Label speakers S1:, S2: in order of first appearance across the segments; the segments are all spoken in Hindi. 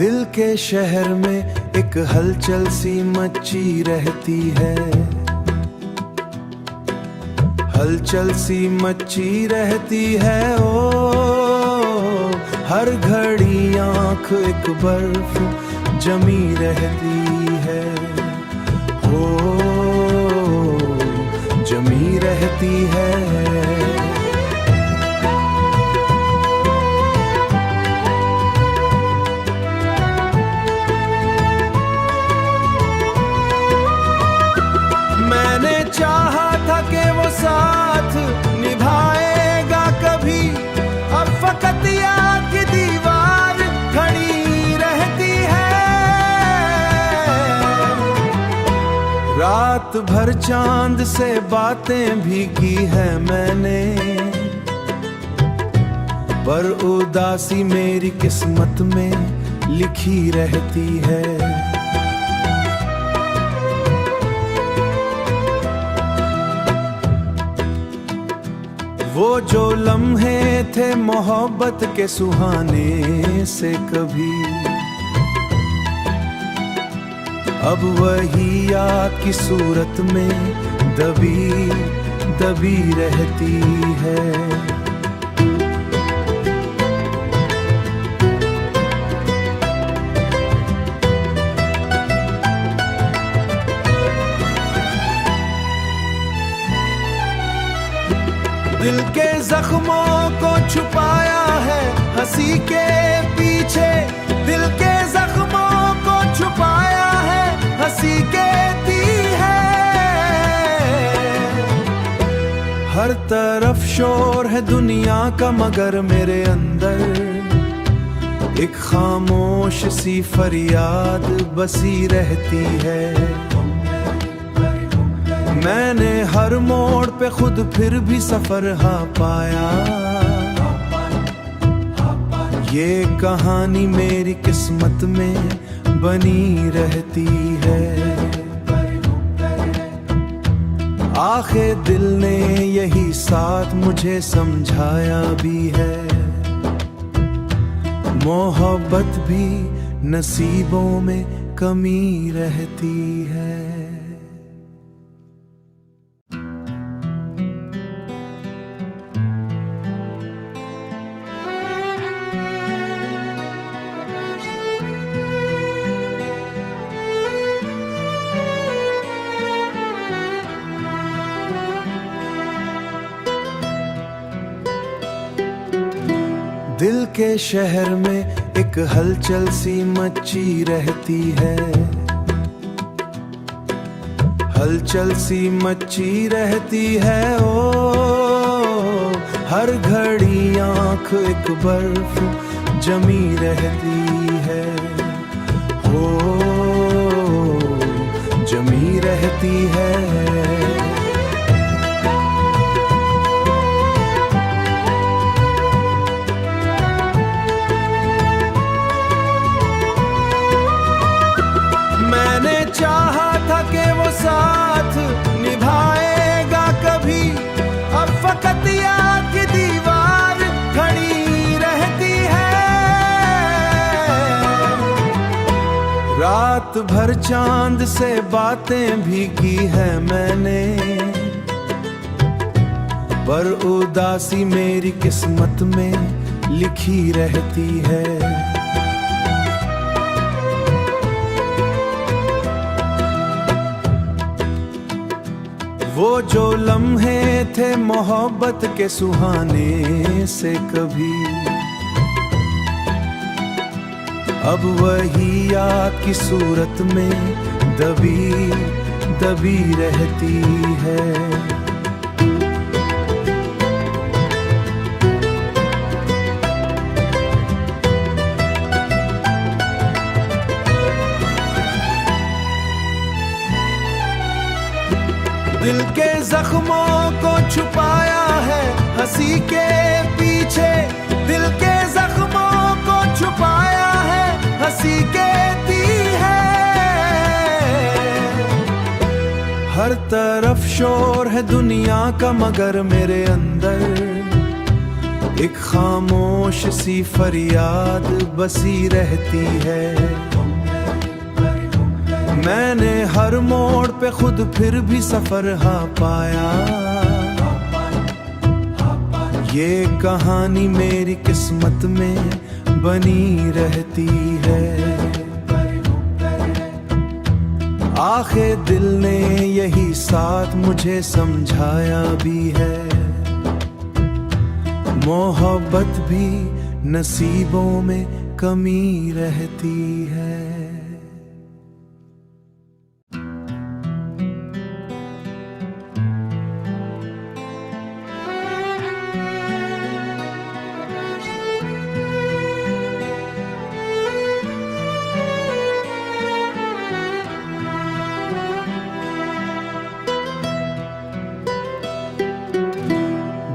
S1: दिल के शहर में एक हलचल सी मची रहती है, हलचल सी मची रहती है। ओ हर घड़ी आंख एक बर्फ जमी रहती है, ओ जमी रहती है। मैंने चाहा था कि वो साथ निभाएगा कभी, अब फकत याद की दीवार खड़ी रहती है। रात भर चांद से बातें भी की है मैंने, पर उदासी मेरी किस्मत में लिखी रहती है। वो जो लम्हे थे मोहब्बत के सुहाने से कभी, अब वही याद की सूरत में दबी दबी रहती है। दिल के जख्मों को छुपाया है हंसी के पीछे, दिल के जख्मों को छुपाया है हंसी के है। हर तरफ शोर है दुनिया का, मगर मेरे अंदर एक खामोश सी फरियाद बसी रहती है। मैंने हर मोड़ पे खुद फिर भी सफर हा पाया, ये कहानी मेरी किस्मत में बनी रहती है। आखिर दिल ने यही साथ मुझे समझाया भी है, मोहब्बत भी नसीबों में कमी रहती है। दिल के शहर में एक हलचल सी मची रहती है, हलचल सी मची रहती है। ओ हर घड़ी आंख एक बर्फ जमी रहती है, ओ जमी रहती है। मैंने चाहा था कि वो साथ निभाएगा कभी, अब फकत याद की दीवार खड़ी रहती है। रात भर चांद से बातें भी की है मैंने, पर उदासी मेरी किस्मत में लिखी रहती है। वो जो लम्हे थे मोहब्बत के सुहाने से कभी, अब वही याद की सूरत में दबी दबी रहती है। दिल के जख्मों को छुपाया है हंसी के पीछे, दिल के जख्मों को छुपाया है हंसी के है। हर तरफ शोर है दुनिया का, मगर मेरे अंदर एक खामोश सी फरियाद बसी रहती है। मैंने हर मोड़ पे खुद फिर भी सफर हा पाया। ये कहानी मेरी किस्मत में बनी रहती है। आखिर दिल ने यही साथ मुझे समझाया भी है। मोहब्बत भी नसीबों में कमी रहती है।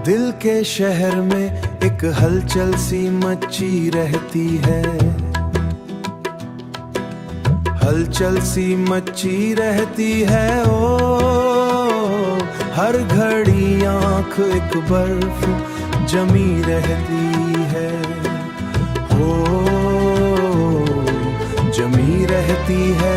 S1: दिल के शहर में एक हलचल सी मची रहती है। हलचल सी मची रहती है। ओ हर घड़ी आंख एक बर्फ जमी रहती है। ओ जमी रहती है।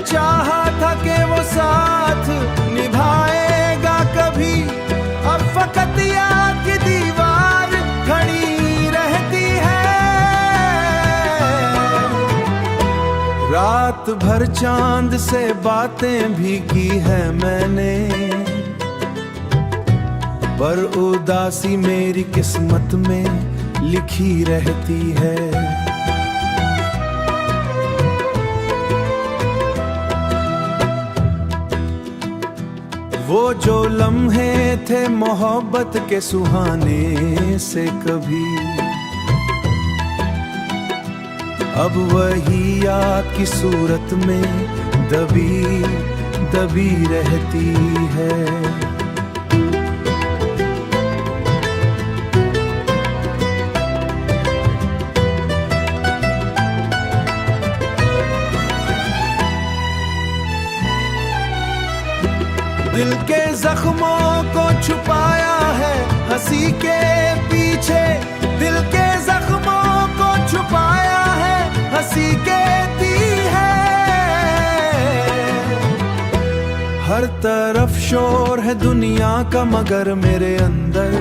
S1: चाहा था कि वो साथ निभाएगा कभी, अब फकत याद की दीवार खड़ी रहती है। रात भर चांद से बातें भी की है मैंने, पर उदासी मेरी किस्मत में लिखी रहती है। वो जो लम्हे थे मोहब्बत के सुहाने से कभी, अब वही याद की सूरत में दबी दबी रहती है। दिल के जख्मों को छुपाया है हंसी के पीछे। दिल के जख्मों को छुपाया है हंसी के दी है। हर तरफ शोर है दुनिया का, मगर मेरे अंदर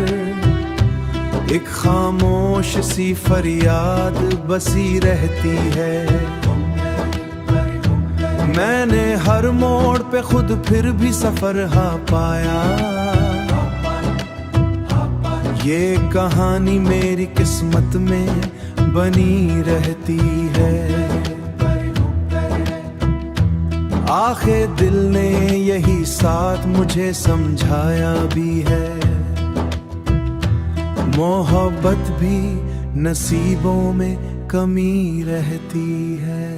S1: एक खामोश सी फरियाद बसी रहती है। मैंने हर मोड़ पे खुद फिर भी सफर हा पाया। ये कहानी मेरी किस्मत में बनी रहती है। आखिर दिल ने यही साथ मुझे समझाया भी है। मोहब्बत भी नसीबों में कमी रहती है।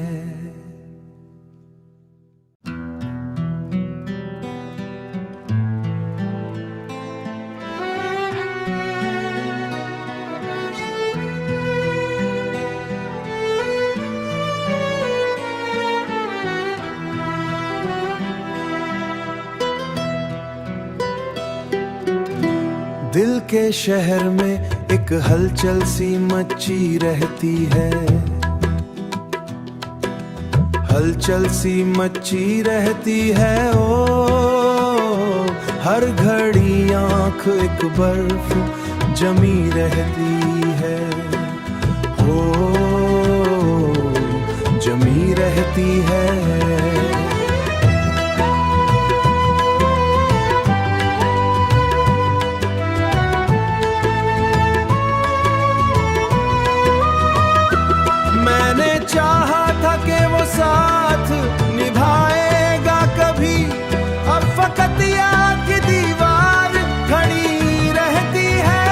S1: दिल के शहर में एक हलचल सी मची रहती है। हलचल सी मची रहती है। ओ हर घड़ी आंख एक बर्फ जमी रहती है। ओ जमी रहती है। चाहा था कि वो साथ निभाएगा कभी, अब फकत याद की दीवार खड़ी रहती है।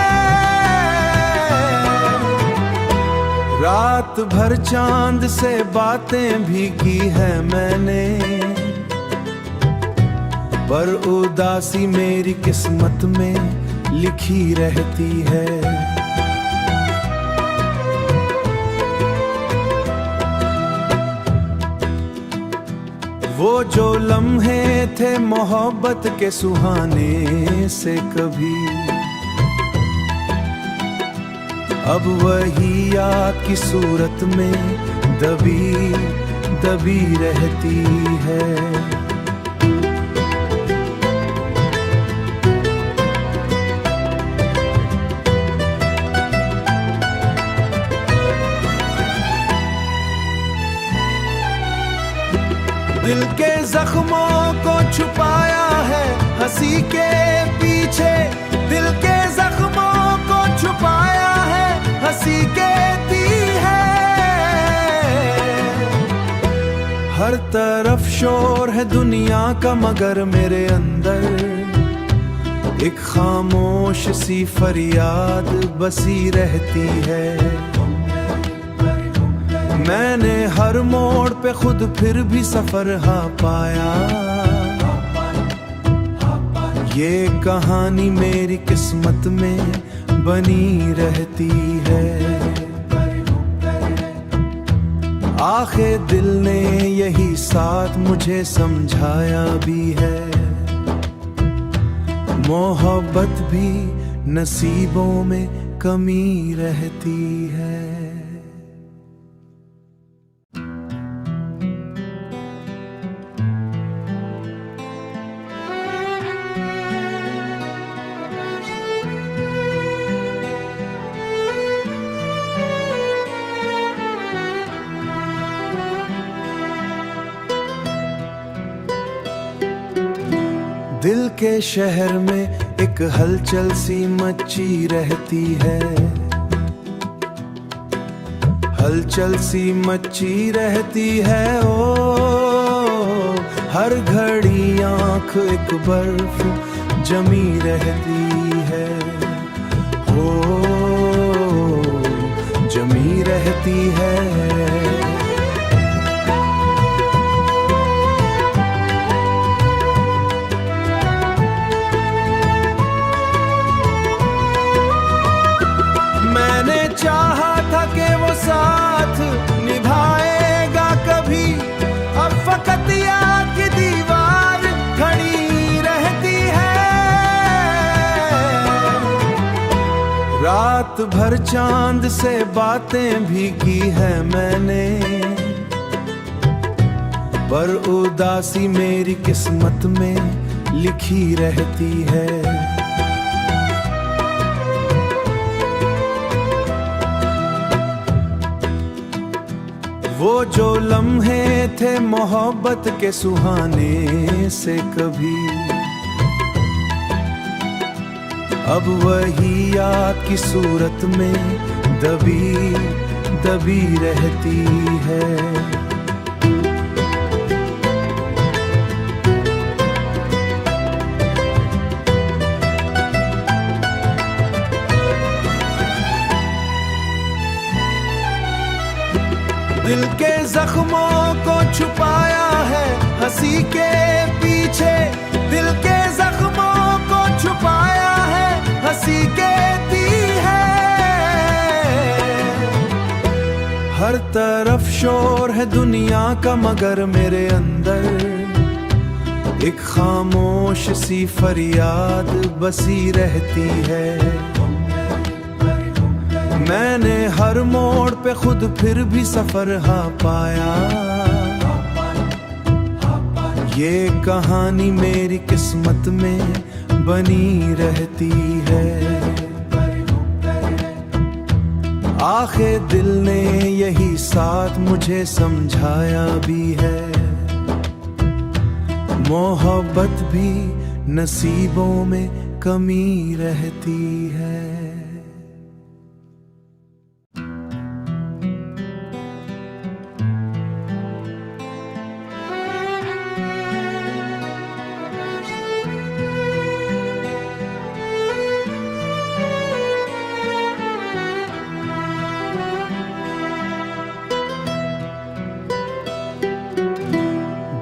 S1: रात भर चांद से बातें भी की है मैंने, पर उदासी मेरी किस्मत में लिखी रहती है। लम्हे थे मोहब्बत के सुहाने से कभी, अब वही याद की सूरत में दबी दबी रहती है। दिल के जख्मों को छुपाया है हंसी के पीछे, दिल के जख्मों को छुपाया है हंसी के दी है। हर तरफ शोर है दुनिया का मगर मेरे अंदर एक खामोश सी फरियाद बसी रहती है। मैंने हर मोड़ पे खुद फिर भी सफर हा पाया, ये कहानी मेरी किस्मत में बनी रहती है। आखिर दिल ने यही साथ मुझे समझाया भी है, मोहब्बत भी नसीबों में कमी रहती है। दिल के शहर में एक हलचल सी मची रहती है, हलचल सी मची रहती है। ओ हर घड़ी आंख एक बर्फ जमी रहती है, ओ जमी रहती है। चाहा था कि वो साथ निभाएगा कभी, अब फकत याद की दीवार खड़ी रहती है। रात भर चांद से बातें भी की है मैंने, पर उदासी मेरी किस्मत में लिखी रहती है। वो जो लम्हे थे मोहब्बत के सुहाने से कभी, अब वही याद की सूरत में दबी दबी रहती है। दिल के जख्मों को छुपाया है हंसी के पीछे, दिल के जख्मों को छुपाया है हंसी के दी है। हर तरफ शोर है दुनिया का मगर मेरे अंदर एक खामोश सी फरियाद बसी रहती है। मैंने हर मोड़ पे खुद फिर भी सफर हा पाया, ये कहानी मेरी किस्मत में बनी रहती है। आखिर दिल ने यही साथ मुझे समझाया भी है, मोहब्बत भी नसीबों में कमी रहती है।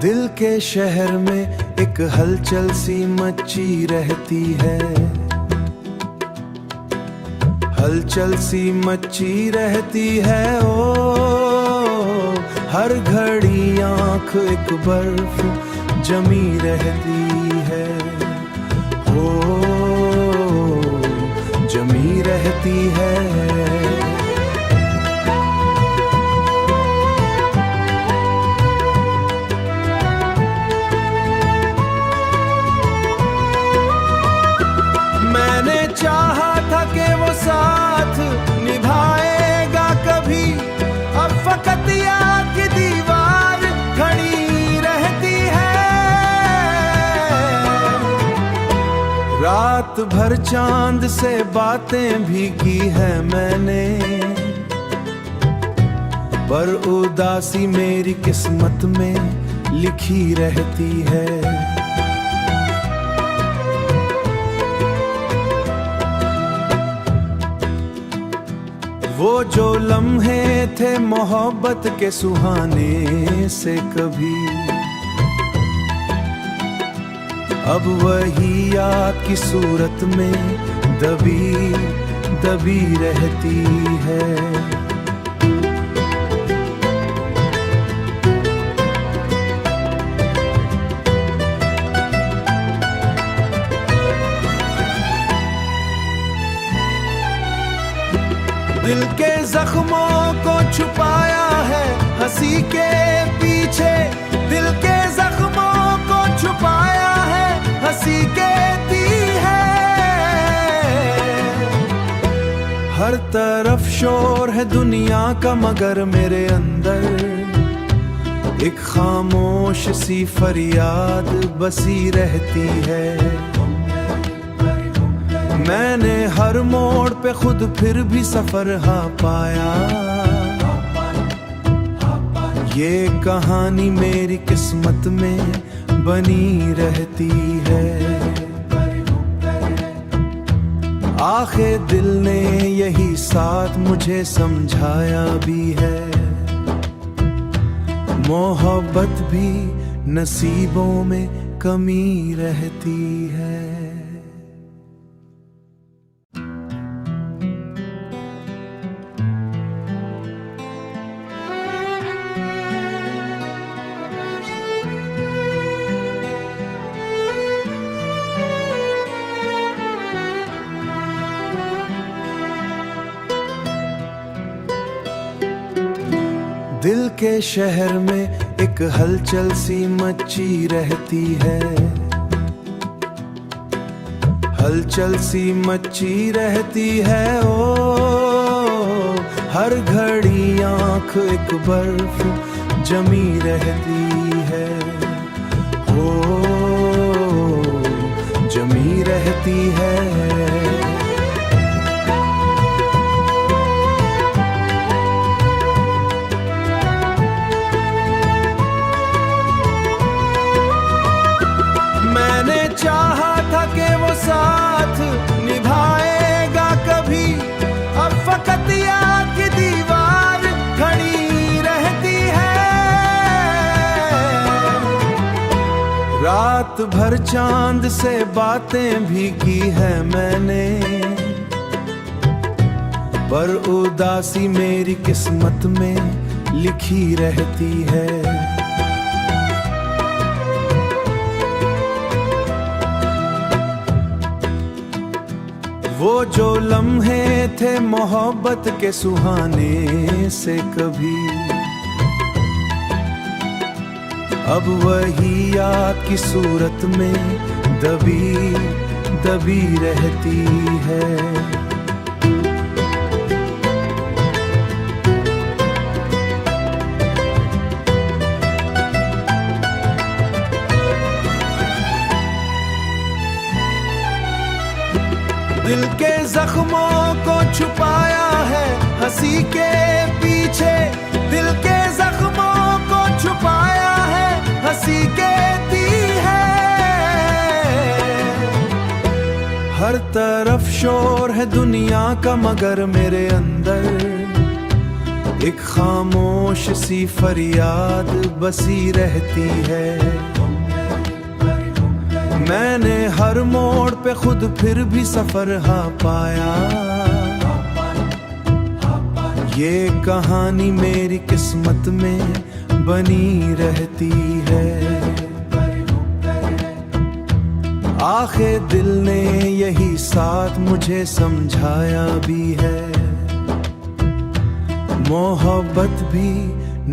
S1: दिल के शहर में एक हलचल सी मची रहती है, हलचल सी मची रहती है। ओ हर घड़ी आंख एक बर्फ जमी रहती है, हो जमी रहती है। मैंने चाहा था कि वो साथ निभाएगा कभी, अब फकत याद की दीवार खड़ी रहती है। रात भर चांद से बातें भी की है मैंने, पर उदासी मेरी किस्मत में लिखी रहती है। वो जो लम्हे थे मोहब्बत के सुहाने से कभी, अब वही याद की सूरत में दबी दबी रहती है। दिल के जख्मों को छुपाया है हंसी के पीछे, दिल के जख्मों को छुपाया है हंसी के दी है। हर तरफ शोर है दुनिया का मगर मेरे अंदर एक खामोश सी फरियाद बसी रहती है। मैंने हर मोड़ पे खुद फिर भी सफर हा पाया, ये कहानी मेरी किस्मत में बनी रहती है। आखिर दिल ने यही साथ मुझे समझाया भी है, मोहब्बत भी नसीबों में कमी रहती है। दिल के शहर में एक हलचल सी मची रहती है, हलचल सी मची रहती है। ओ हर घड़ी आंख एक बर्फ जमी रहती है, ओ जमी रहती है। चाहा था कि वो साथ निभाएगा कभी, अब फकत याद की दीवार खड़ी रहती है। रात भर चांद से बातें भी की है मैंने, पर उदासी मेरी किस्मत में लिखी रहती है। वो जो लम्हे थे मोहब्बत के सुहाने से कभी, अब वही याद की सूरत में दबी दबी रहती है। दिल के जख्मों को छुपाया है हंसी के पीछे, दिल के जख्मों को छुपाया है हंसी के दी है। हर तरफ शोर है दुनिया का मगर मेरे अंदर एक खामोश सी फरियाद बसी रहती है। मैंने हर मोड़ पे खुद फिर भी सफर हा पाया, ये कहानी मेरी किस्मत में बनी रहती है। आखिर दिल ने यही साथ मुझे समझाया भी है, मोहब्बत भी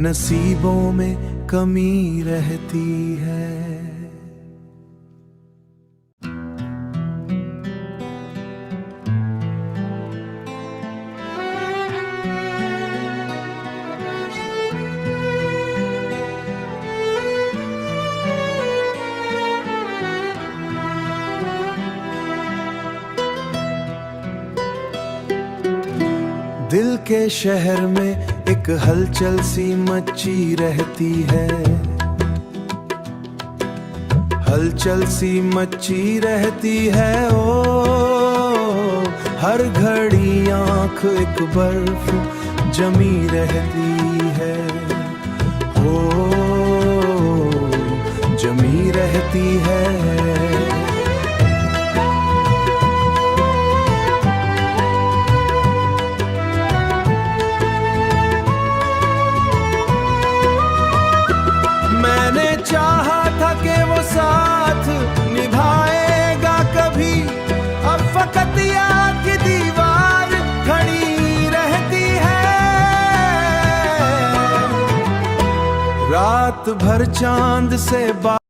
S1: नसीबों में कमी रहती है। दिल के शहर में एक हलचल सी मची रहती है, हलचल सी मची रहती है। ओ हर घड़ी आंख एक बर्फ जमी रहती है, ओ जमी रहती है। चाहा था कि वो साथ निभाएगा कभी, अब फकत याद की दीवार खड़ी रहती है। रात भर चांद से